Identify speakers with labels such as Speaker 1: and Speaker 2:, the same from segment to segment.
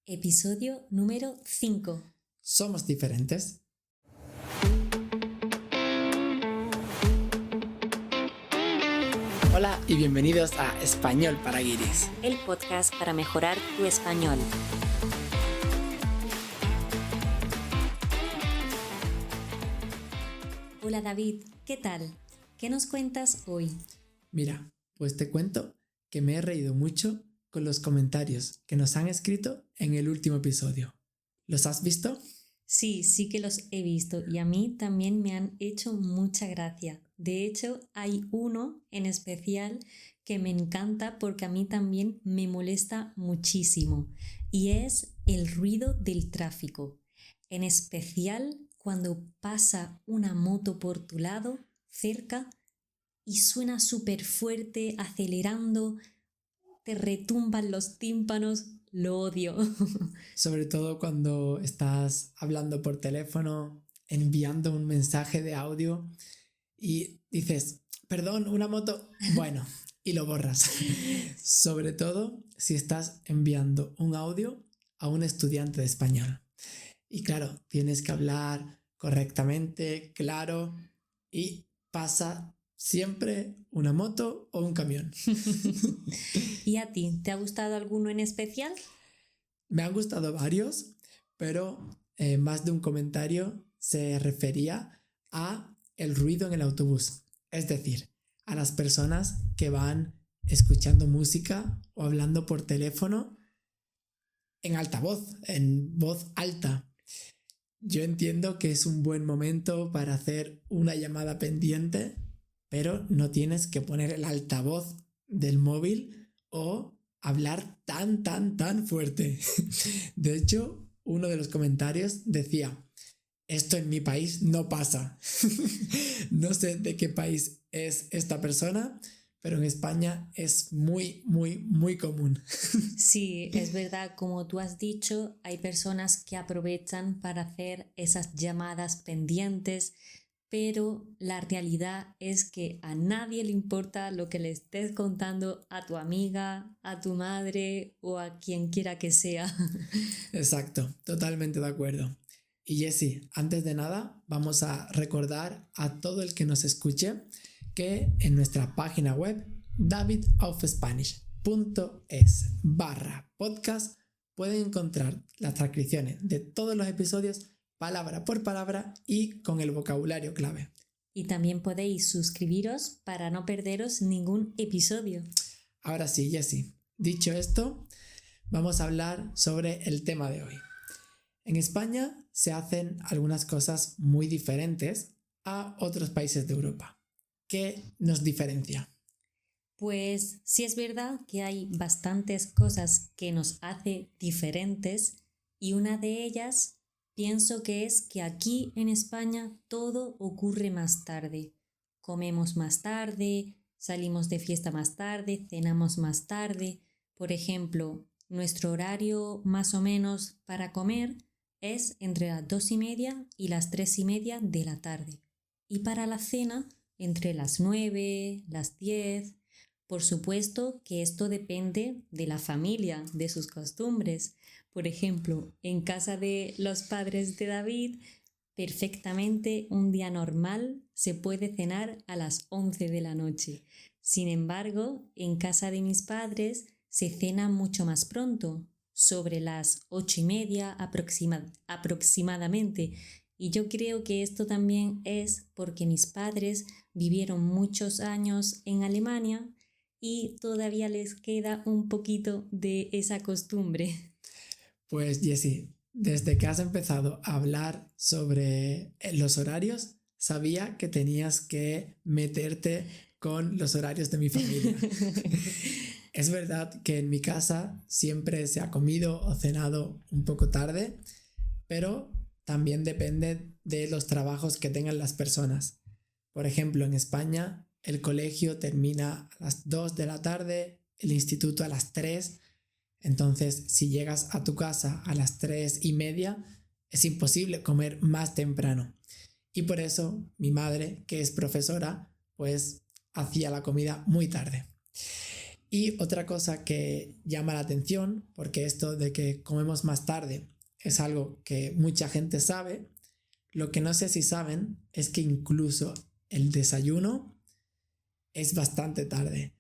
Speaker 1: Episodio número 5.
Speaker 2: Somos diferentes. Hola y bienvenidos a Español para Guiris,
Speaker 1: el podcast para mejorar tu español. Hola David, ¿qué tal? ¿Qué nos cuentas hoy?
Speaker 2: Mira, pues te cuento que me he reído mucho con los comentarios que nos han escrito en el último episodio. ¿Los has visto?
Speaker 1: Sí que los he visto y a mí también me han hecho mucha gracia. De hecho, hay uno en especial que me encanta porque a mí también me molesta muchísimo y es el ruido del tráfico. En especial cuando pasa una moto por tu lado, cerca, y suena súper fuerte, acelerando, te retumban los tímpanos, lo odio.
Speaker 2: Sobre todo cuando estás hablando por teléfono, enviando un mensaje de audio y dices, perdón, una moto, bueno, y lo borras. Sobre todo si estás enviando un audio a un estudiante de español. Y claro, tienes que hablar correctamente, claro, y pasa siempre una moto o un camión.
Speaker 1: ¿Y a ti? ¿Te ha gustado alguno en especial?
Speaker 2: Me han gustado varios, pero más de un comentario se refería a el ruido en el autobús. Es decir, a las personas que van escuchando música o hablando por teléfono en altavoz, en voz alta. Yo entiendo que es un buen momento para hacer una llamada pendiente, pero no tienes que poner el altavoz del móvil o hablar tan fuerte. De hecho, uno de los comentarios decía, esto en mi país no pasa. No sé de qué país es esta persona, pero en España es muy común.
Speaker 1: Sí, es verdad, como tú has dicho, hay personas que aprovechan para hacer esas llamadas pendientes, pero la realidad es que a nadie le importa lo que le estés contando a tu amiga, a tu madre o a quien quiera que sea.
Speaker 2: Exacto, totalmente de acuerdo. Y Jessie, antes de nada, vamos a recordar a todo el que nos escuche que en nuestra página web davidofspanish.es/podcast pueden encontrar las transcripciones de todos los episodios palabra por palabra y con el vocabulario clave.
Speaker 1: Y también podéis suscribiros para no perderos ningún episodio.
Speaker 2: Ahora sí, Jessie, dicho esto, vamos a hablar sobre el tema de hoy. En España se hacen algunas cosas muy diferentes a otros países de Europa. ¿Qué nos diferencia?
Speaker 1: Pues sí es verdad que hay bastantes cosas que nos hace diferentes y una de ellas pienso que es que aquí en España todo ocurre más tarde. Comemos más tarde, salimos de fiesta más tarde, cenamos más tarde. Por ejemplo, nuestro horario más o menos para comer es entre las 2:30 y las 3:30 de la tarde. Y para la cena, entre las 9, las 10. Por supuesto que esto depende de la familia, de sus costumbres. Por ejemplo, en casa de los padres de David, perfectamente un día normal se puede cenar a las 11 de la noche. Sin embargo, en casa de mis padres se cena mucho más pronto, sobre las 8:30 aproximadamente. Y yo creo que esto también es porque mis padres vivieron muchos años en Alemania y todavía les queda un poquito de esa costumbre.
Speaker 2: Pues Jessie, desde que has empezado a hablar sobre los horarios, sabía que tenías que meterte con los horarios de mi familia. Es verdad que en mi casa siempre se ha comido o cenado un poco tarde, pero también depende de los trabajos que tengan las personas. Por ejemplo, en España el colegio termina a las 2 de la tarde, el instituto a las 3. Entonces, si llegas a tu casa a las 3:30, es imposible comer más temprano. Y por eso mi madre, que es profesora, pues hacía la comida muy tarde. Y otra cosa que llama la atención, porque esto de que comemos más tarde es algo que mucha gente sabe, lo que no sé si saben es que incluso el desayuno es bastante tarde.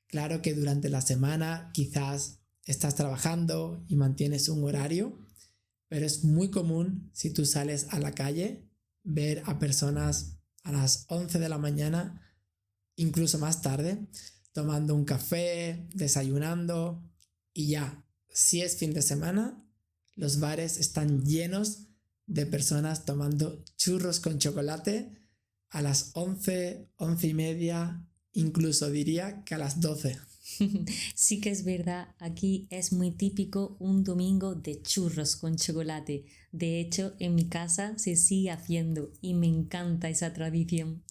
Speaker 2: Claro que durante la semana quizás estás trabajando y mantienes un horario, pero es muy común si tú sales a la calle ver a personas a las 11 de la mañana, incluso más tarde, tomando un café, desayunando y ya, si es fin de semana, los bares están llenos de personas tomando churros con chocolate a las 11, 11 y media, incluso diría que a las 12.
Speaker 1: Sí que es verdad, aquí es muy típico un domingo de churros con chocolate. De hecho, en mi casa se sigue haciendo y me encanta esa tradición.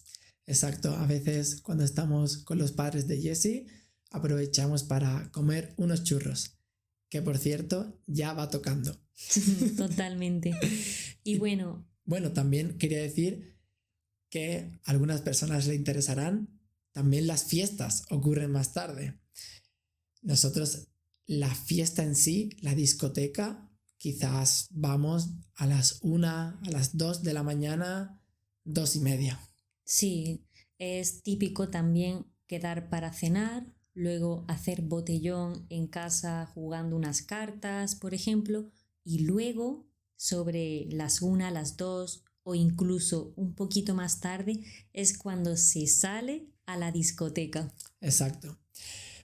Speaker 2: Exacto, a veces cuando estamos con los padres de Jessie aprovechamos para comer unos churros, que por cierto ya va tocando.
Speaker 1: Totalmente. Y bueno,
Speaker 2: Bueno, también quería decir que a algunas personas le interesarán, también las fiestas ocurren más tarde. Nosotros, la fiesta en sí, la discoteca, quizás vamos a las 1, a las 2 de la mañana, 2 y media.
Speaker 1: sí, es típico también quedar para cenar, luego hacer botellón en casa jugando unas cartas, por ejemplo, y luego sobre las 1, las 2 o incluso un poquito más tarde es cuando se sale a la discoteca.
Speaker 2: Exacto.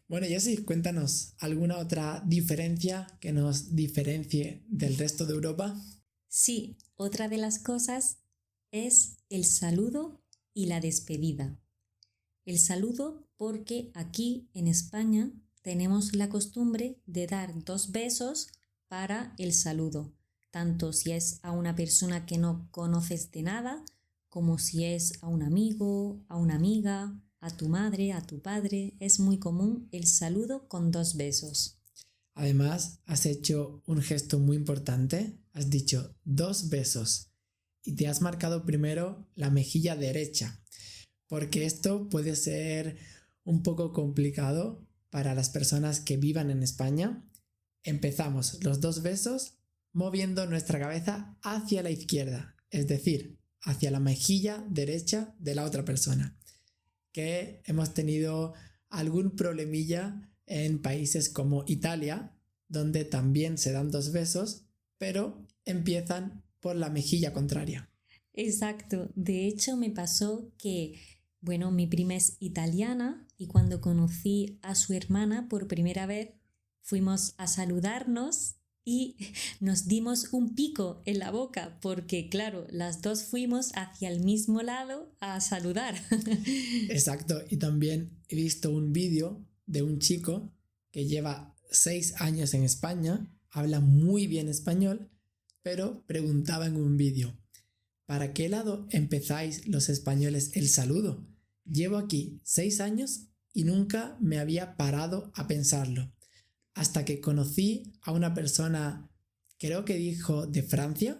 Speaker 2: Bueno, Jessy, cuéntanos, ¿alguna otra diferencia que nos diferencie del resto de Europa?
Speaker 1: Sí, otra de las cosas es el saludo y la despedida. El saludo porque aquí en España tenemos la costumbre de dar 2 besos para el saludo, tanto si es a una persona que no conoces de nada, como si es a un amigo, a una amiga, a tu madre, a tu padre. Es muy común el saludo con 2 besos.
Speaker 2: Además, has hecho un gesto muy importante, has dicho 2 besos y te has marcado primero la mejilla derecha, porque esto puede ser un poco complicado para las personas que vivan en España. Empezamos los 2 besos moviendo nuestra cabeza hacia la izquierda, es decir, hacia la mejilla derecha de la otra persona, que hemos tenido algún problemilla en países como Italia, donde también se dan 2 besos, pero empiezan por la mejilla contraria.
Speaker 1: Exacto. De hecho, me pasó que, bueno, mi prima es italiana y cuando conocí a su hermana por primera vez, fuimos a saludarnos y nos dimos un pico en la boca porque, claro, las dos fuimos hacia el mismo lado a saludar.
Speaker 2: Exacto, y también he visto un vídeo de un chico que lleva 6 años en España, habla muy bien español, pero preguntaba en un vídeo, ¿para qué lado empezáis los españoles el saludo? Llevo aquí 6 años y nunca me había parado a pensarlo, hasta que conocí a una persona, creo que dijo de Francia,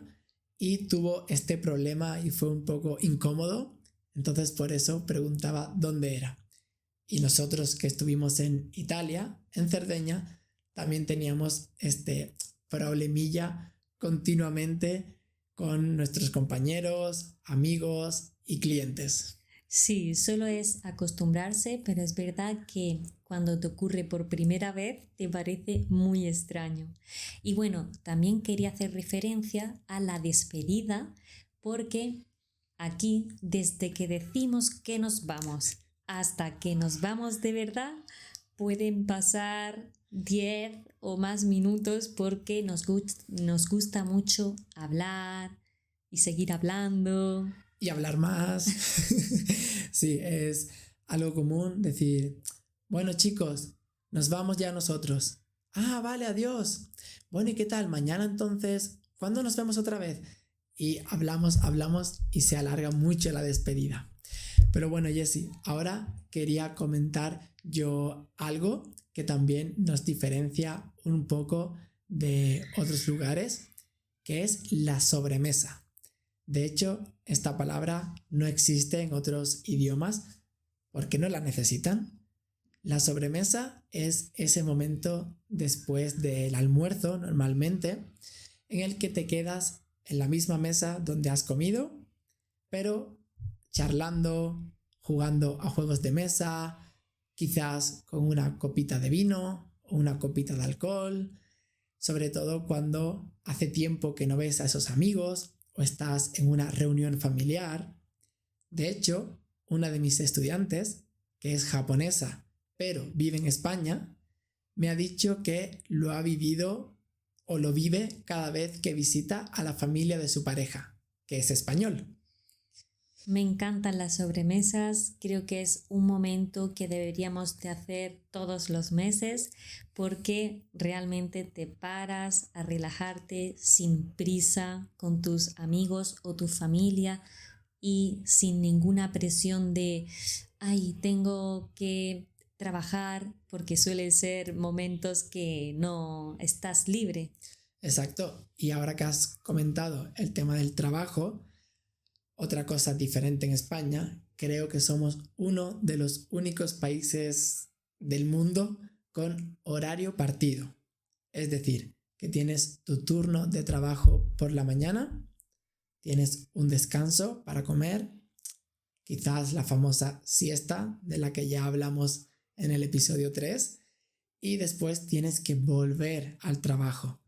Speaker 2: y tuvo este problema y fue un poco incómodo, entonces por eso preguntaba dónde era. Y nosotros que estuvimos en Italia, en Cerdeña, también teníamos este problemilla continuamente con nuestros compañeros, amigos y clientes.
Speaker 1: Sí, solo es acostumbrarse, pero es verdad que cuando te ocurre por primera vez te parece muy extraño. Y bueno, también quería hacer referencia a la despedida porque aquí, desde que decimos que nos vamos hasta que nos vamos de verdad, pueden pasar 10 o más minutos porque nos gusta mucho hablar y seguir hablando.
Speaker 2: Y hablar más. Sí, es algo común decir, bueno chicos, nos vamos ya nosotros. Ah, vale, adiós. Bueno, ¿y qué tal? Mañana entonces, ¿cuándo nos vemos otra vez? Y hablamos y se alarga mucho la despedida. Pero bueno, Jessie, ahora quería comentar yo algo que también nos diferencia un poco de otros lugares, que es la sobremesa. De hecho, esta palabra no existe en otros idiomas porque no la necesitan. La sobremesa es ese momento después del almuerzo, normalmente, en el que te quedas en la misma mesa donde has comido, pero charlando, jugando a juegos de mesa, quizás con una copita de vino o una copita de alcohol, sobre todo cuando hace tiempo que no ves a esos amigos o estás en una reunión familiar. De hecho, una de mis estudiantes, que es japonesa, pero vive en España, me ha dicho que lo ha vivido o lo vive cada vez que visita a la familia de su pareja, que es español.
Speaker 1: Me encantan las sobremesas, creo que es un momento que deberíamos de hacer todos los meses porque realmente te paras a relajarte sin prisa con tus amigos o tu familia y sin ninguna presión de, ay, tengo que trabajar, porque suelen ser momentos que no estás libre.
Speaker 2: Exacto. Y ahora que has comentado el tema del trabajo, otra cosa diferente en España, creo que somos uno de los únicos países del mundo con horario partido. Es decir, que tienes tu turno de trabajo por la mañana, tienes un descanso para comer, quizás la famosa siesta de la que ya hablamos en el episodio 3, y después tienes que volver al trabajo.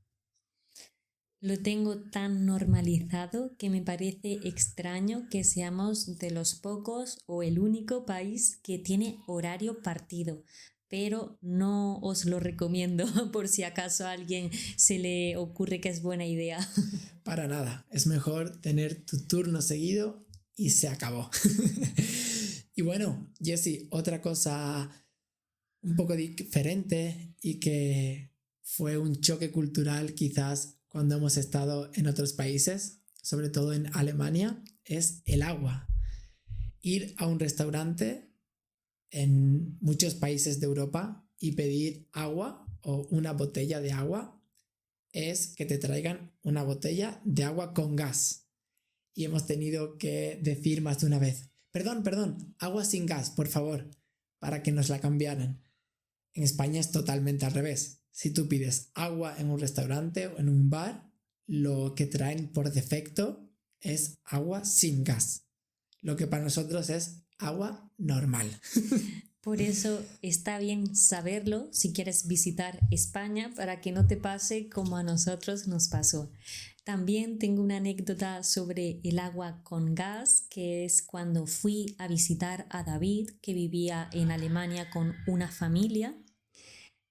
Speaker 1: Lo tengo tan normalizado que me parece extraño que seamos de los pocos o el único país que tiene horario partido, pero no os lo recomiendo por si acaso a alguien se le ocurre que es buena idea.
Speaker 2: Para nada, es mejor tener tu turno seguido y se acabó. Y bueno, Jessy, otra cosa un poco diferente y que fue un choque cultural quizás cuando hemos estado en otros países, sobre todo en Alemania, es el agua. Ir a un restaurante en muchos países de Europa y pedir agua o una botella de agua es que te traigan una botella de agua con gas. Y hemos tenido que decir más de una vez, perdón, agua sin gas, por favor, para que nos la cambiaran. En España es totalmente al revés. Si tú pides agua en un restaurante o en un bar, lo que traen por defecto es agua sin gas. Lo que para nosotros es agua normal.
Speaker 1: Por eso está bien saberlo si quieres visitar España para que no te pase como a nosotros nos pasó. También tengo una anécdota sobre el agua con gas, que es cuando fui a visitar a David, que vivía en Alemania con una familia.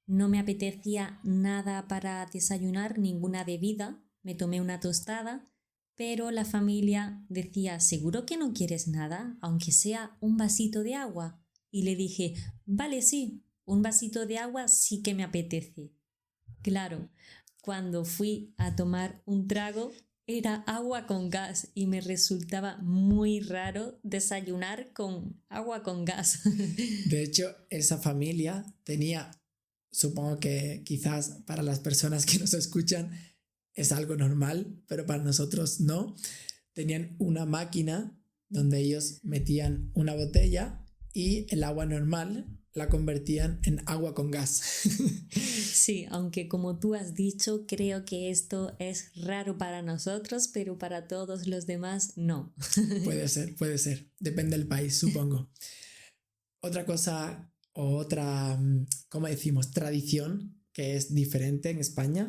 Speaker 1: No me apetecía nada para desayunar, ninguna bebida. Me tomé una tostada, pero la familia decía, ¿seguro que no quieres nada? Aunque sea un vasito de agua. Y le dije, vale, sí, un vasito de agua sí que me apetece. Claro, cuando fui a tomar un trago era agua con gas y me resultaba muy raro desayunar con agua con gas.
Speaker 2: De hecho, esa familia tenía, supongo que quizás para las personas que nos escuchan es algo normal, pero para nosotros no. Tenían una máquina donde ellos metían una botella y el agua normal la convertían en agua con gas.
Speaker 1: Sí, aunque como tú has dicho, creo que esto es raro para nosotros, pero para todos los demás no.
Speaker 2: Puede ser. Depende del país, supongo. Otra cosa o otra, ¿cómo decimos? Tradición que es diferente en España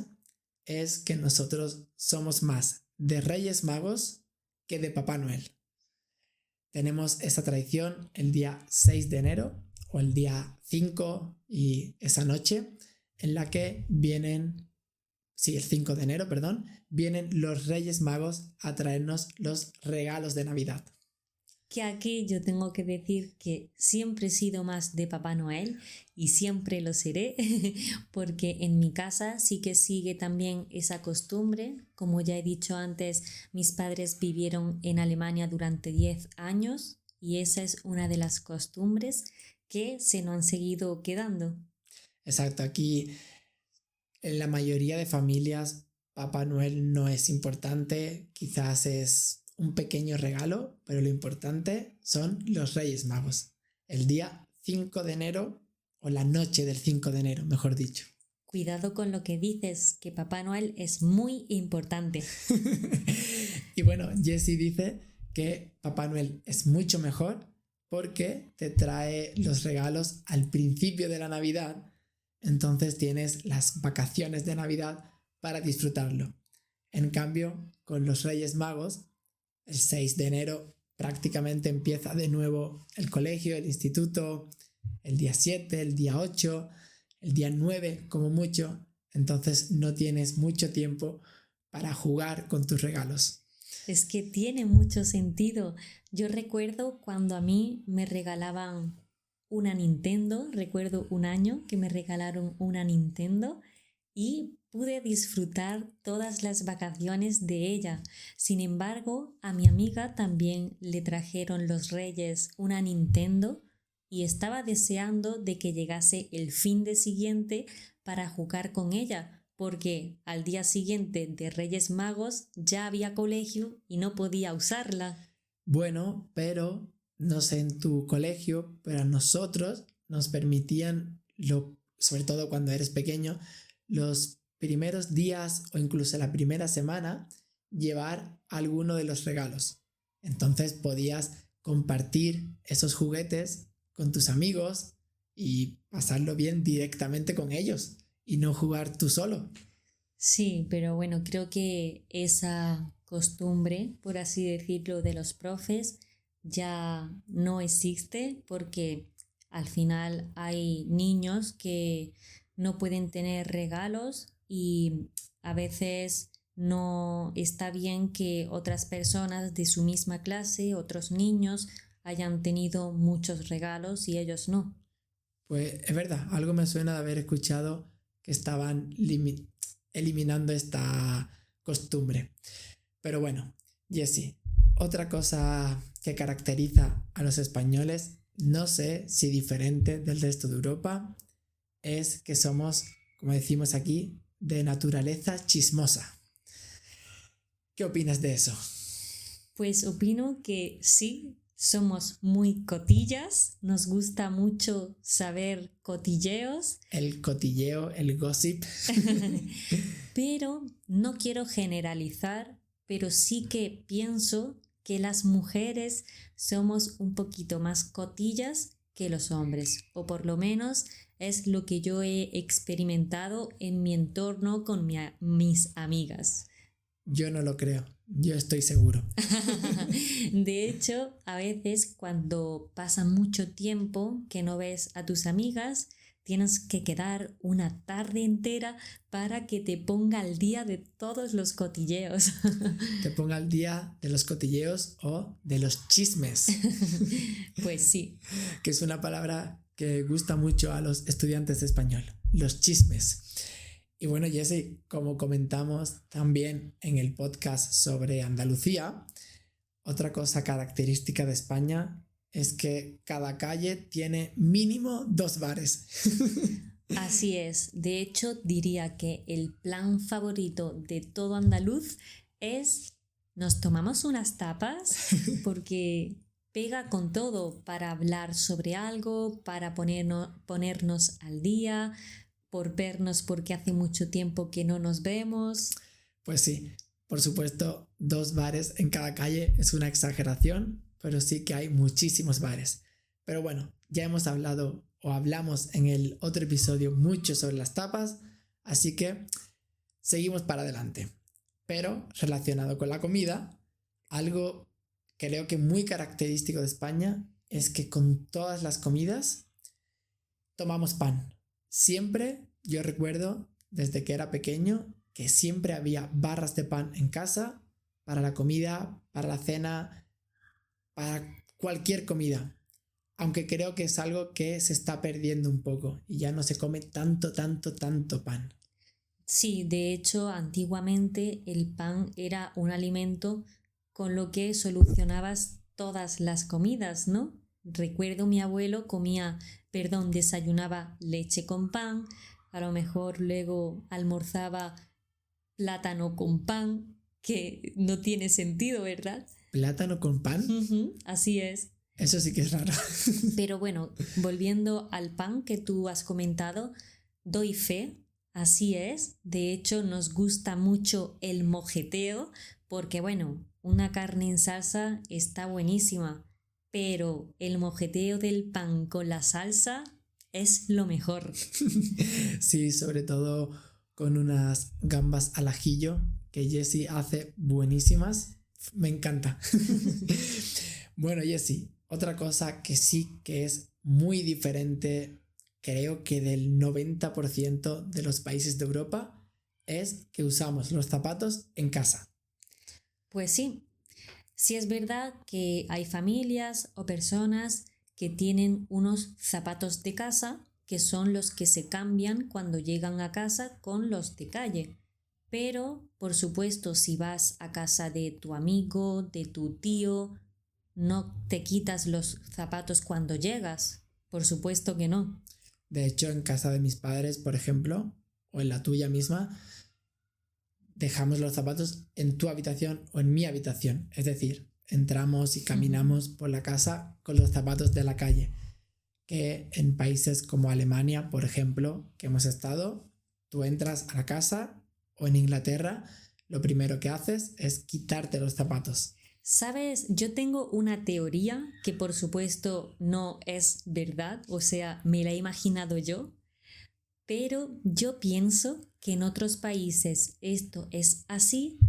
Speaker 2: es que nosotros somos más de Reyes Magos que de Papá Noel. Tenemos esa tradición el día 6 de enero o el día 5 y esa noche en la que vienen, sí, el 5 de enero, perdón, vienen los Reyes Magos a traernos los regalos de Navidad.
Speaker 1: Que aquí yo tengo que decir que siempre he sido más de Papá Noel y siempre lo seré, porque en mi casa sí que sigue también esa costumbre. Como ya he dicho antes, mis padres vivieron en Alemania durante 10 años y esa es una de las costumbres que se nos han seguido quedando.
Speaker 2: Exacto, aquí en la mayoría de familias Papá Noel no es importante, quizás es un pequeño regalo, pero lo importante son los Reyes Magos. El día 5 de enero o la noche del 5 de enero, mejor dicho.
Speaker 1: Cuidado con lo que dices, que Papá Noel es muy importante.
Speaker 2: Y bueno, Jessie dice que Papá Noel es mucho mejor porque te trae los regalos al principio de la Navidad, entonces tienes las vacaciones de Navidad para disfrutarlo. En cambio, con los Reyes Magos, el 6 de enero prácticamente empieza de nuevo el colegio, el instituto, el día 7, el día 8, el día 9 como mucho, entonces no tienes mucho tiempo para jugar con tus regalos.
Speaker 1: Es que tiene mucho sentido. Yo recuerdo cuando a mí me regalaban una Nintendo, recuerdo un año que me regalaron una Nintendo y pude disfrutar todas las vacaciones de ella. Sin embargo, a mi amiga también le trajeron los Reyes una Nintendo y estaba deseando de que llegase el fin de siguiente para jugar con ella, porque al día siguiente de Reyes Magos ya había colegio y no podía usarla.
Speaker 2: Bueno, pero no sé en tu colegio, pero a nosotros nos permitían, sobre todo cuando eres pequeño, los primeros días o incluso la primera semana llevar alguno de los regalos. Entonces podías compartir esos juguetes con tus amigos y pasarlo bien directamente con ellos y no jugar tú solo.
Speaker 1: Sí, pero bueno, creo que esa costumbre, por así decirlo, de los profes ya no existe porque al final hay niños que no pueden tener regalos y a veces no está bien que otras personas de su misma clase, otros niños, hayan tenido muchos regalos y ellos no.
Speaker 2: Pues es verdad, algo me suena de haber escuchado que estaban eliminando esta costumbre. Pero bueno, Jessie, otra cosa que caracteriza a los españoles, no sé si diferente del resto de Europa, es que somos, como decimos aquí, de naturaleza chismosa. ¿Qué opinas de eso?
Speaker 1: Pues opino que sí, somos muy cotillas, nos gusta mucho saber cotilleos,
Speaker 2: El cotilleo, el gossip.
Speaker 1: pero no quiero generalizar, pero sí que pienso que las mujeres somos un poquito más cotillas que los hombres, o por lo menos es lo que yo he experimentado en mi entorno con mis amigas.
Speaker 2: Yo no lo creo, yo estoy seguro.
Speaker 1: De hecho, a veces cuando pasa mucho tiempo que no ves a tus amigas, tienes que quedar una tarde entera para que te ponga al día de todos los cotilleos.
Speaker 2: Te ponga al día de los cotilleos o de los chismes,
Speaker 1: Pues sí.
Speaker 2: que es una palabra que gusta mucho a los estudiantes de español, los chismes. Y bueno, Jessie, como comentamos también en el podcast sobre Andalucía, otra cosa característica de España es que cada calle tiene mínimo 2 bares.
Speaker 1: Así es. De hecho, diría que el plan favorito de todo andaluz es nos tomamos unas tapas porque pega con todo para hablar sobre algo, para ponernos al día, por vernos porque hace mucho tiempo que no nos vemos.
Speaker 2: Pues sí, por supuesto, 2 bares en cada calle es una exageración, pero sí que hay muchísimos bares. Pero bueno, ya hemos hablado o hablamos en el otro episodio mucho sobre las tapas, así que seguimos para adelante. Pero relacionado con la comida, algo creo que muy característico de España es que con todas las comidas tomamos pan. Siempre, yo recuerdo desde que era pequeño, que siempre había barras de pan en casa para la comida, para la cena, para cualquier comida. Aunque creo que es algo que se está perdiendo un poco y ya no se come tanto pan.
Speaker 1: Sí, de hecho, antiguamente el pan era un alimento con lo que solucionabas todas las comidas, ¿no? Recuerdo mi abuelo desayunaba leche con pan, a lo mejor luego almorzaba plátano con pan, que no tiene sentido, ¿verdad?
Speaker 2: ¿Plátano con pan?
Speaker 1: Así es.
Speaker 2: Eso sí que es raro.
Speaker 1: Pero bueno, volviendo al pan que tú has comentado, doy fe, así es. De hecho, nos gusta mucho el mojeteo porque, bueno, una carne en salsa está buenísima, pero el mojeteo del pan con la salsa es lo mejor.
Speaker 2: Sí, sobre todo con unas gambas al ajillo que Jessie hace buenísimas. Me encanta. Bueno, Jessie, otra cosa que sí que es muy diferente, creo que del 90% de los países de Europa, es que usamos los zapatos en casa.
Speaker 1: Pues sí es verdad que hay familias o personas que tienen unos zapatos de casa que son los que se cambian cuando llegan a casa con los de calle. Pero, por supuesto, si vas a casa de tu amigo, de tu tío, no te quitas los zapatos cuando llegas. Por supuesto que no.
Speaker 2: De hecho, en casa de mis padres, por ejemplo, o en la tuya misma, dejamos los zapatos en tu habitación o en mi habitación. Es decir, entramos y caminamos por la casa con los zapatos de la calle. Que en países como Alemania, por ejemplo, que hemos estado, tú entras a la casa o en Inglaterra, lo primero que haces es quitarte los zapatos.
Speaker 1: Sabes, yo tengo una teoría que por supuesto no es verdad, o sea, me la he imaginado yo, pero yo pienso que en otros países esto es así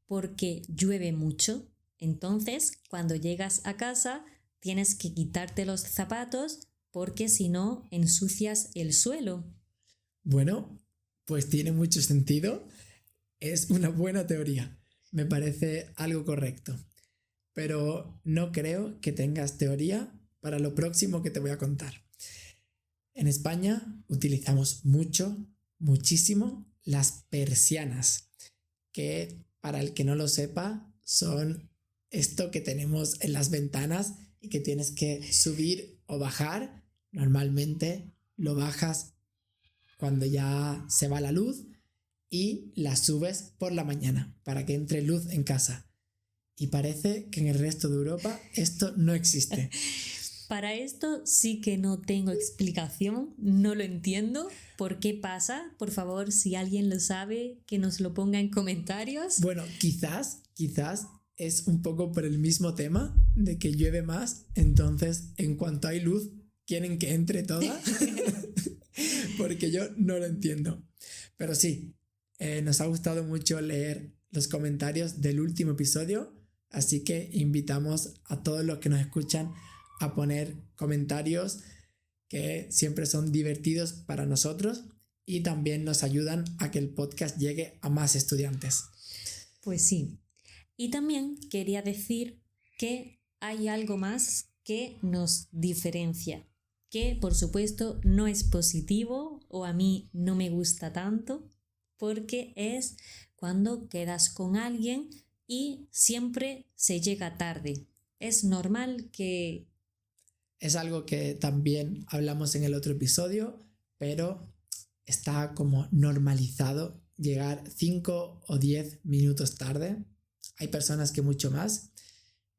Speaker 1: porque llueve mucho. Entonces, cuando llegas a casa, tienes que quitarte los zapatos porque si no, ensucias el suelo.
Speaker 2: Bueno, pues tiene mucho sentido. Es una buena teoría. Me parece algo correcto. Pero no creo que tengas teoría para lo próximo que te voy a contar. En España utilizamos muchísimo las persianas, que para el que no lo sepa son esto que tenemos en las ventanas y que tienes que subir o bajar. Normalmente lo bajas cuando ya se va la luz y la subes por la mañana para que entre luz en casa. Y parece que en el resto de Europa esto no existe.
Speaker 1: Para esto sí que no tengo explicación, no lo entiendo. ¿Por qué pasa? Por favor, si alguien lo sabe, que nos lo ponga en comentarios.
Speaker 2: Bueno, quizás es un poco por el mismo tema de que llueve más, entonces en cuanto hay luz quieren que entre toda, porque yo no lo entiendo. Pero sí, nos ha gustado mucho leer los comentarios del último episodio, así que invitamos a todos los que nos escuchan a poner comentarios que siempre son divertidos para nosotros y también nos ayudan a que el podcast llegue a más estudiantes.
Speaker 1: Pues sí. Y también quería decir que hay algo más que nos diferencia, que por supuesto no es positivo o a mí no me gusta tanto, porque es cuando quedas con alguien y siempre se llega tarde. Es normal que...
Speaker 2: Es algo que también hablamos en el otro episodio, pero está como normalizado llegar 5 o 10 minutos tarde. Hay personas que mucho más,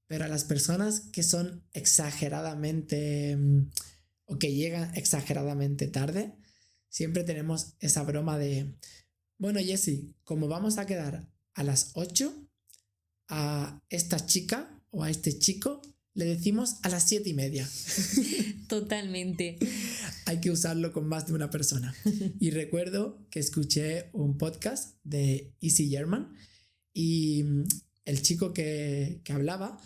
Speaker 2: pero a las personas que son exageradamente o que llegan exageradamente tarde, siempre tenemos esa broma de, bueno, Jessie, como vamos a quedar a las 8, a esta chica o a este chico le decimos a las 7:30.
Speaker 1: Totalmente.
Speaker 2: Hay que usarlo con más de una persona. Y recuerdo que escuché un podcast de Easy German y el chico que hablaba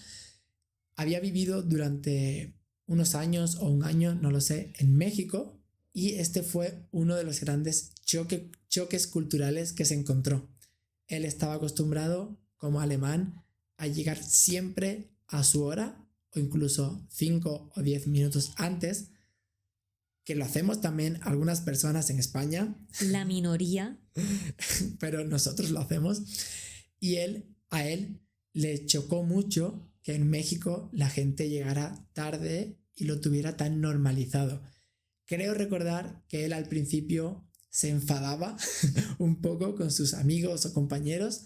Speaker 2: había vivido durante unos años o un año, no lo sé, en México, y este fue uno de los grandes choques culturales que se encontró. Él estaba acostumbrado, como alemán, a llegar siempre a su hora o incluso 5 o 10 minutos antes, que lo hacemos también algunas personas en España.
Speaker 1: La minoría.
Speaker 2: Pero nosotros lo hacemos. Y a él le chocó mucho que en México la gente llegara tarde y lo tuviera tan normalizado. Creo recordar que él al principio se enfadaba un poco con sus amigos o compañeros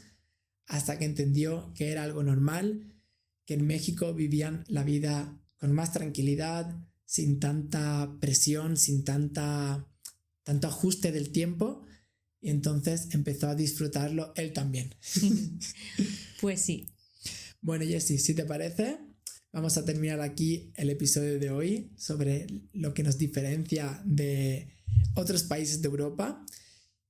Speaker 2: hasta que entendió que era algo normal, que en México vivían la vida con más tranquilidad, sin tanta presión, sin tanto ajuste del tiempo, y entonces empezó a disfrutarlo él también.
Speaker 1: Pues sí.
Speaker 2: Bueno, Jessie, si te parece, vamos a terminar aquí el episodio de hoy sobre lo que nos diferencia de otros países de Europa.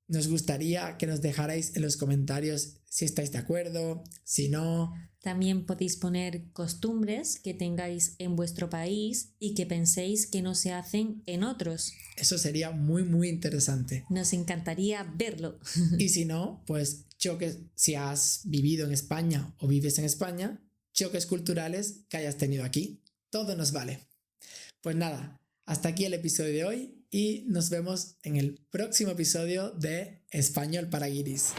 Speaker 2: Nos gustaría que nos dejarais en los comentarios si estáis de acuerdo, si no.
Speaker 1: También podéis poner costumbres que tengáis en vuestro país y que penséis que no se hacen en otros.
Speaker 2: Eso sería muy, muy interesante.
Speaker 1: Nos encantaría verlo.
Speaker 2: Y si no, pues choques, si has vivido en España o vives en España, choques culturales que hayas tenido aquí. Todo nos vale. Pues nada, hasta aquí el episodio de hoy y nos vemos en el próximo episodio de Español para Guiris.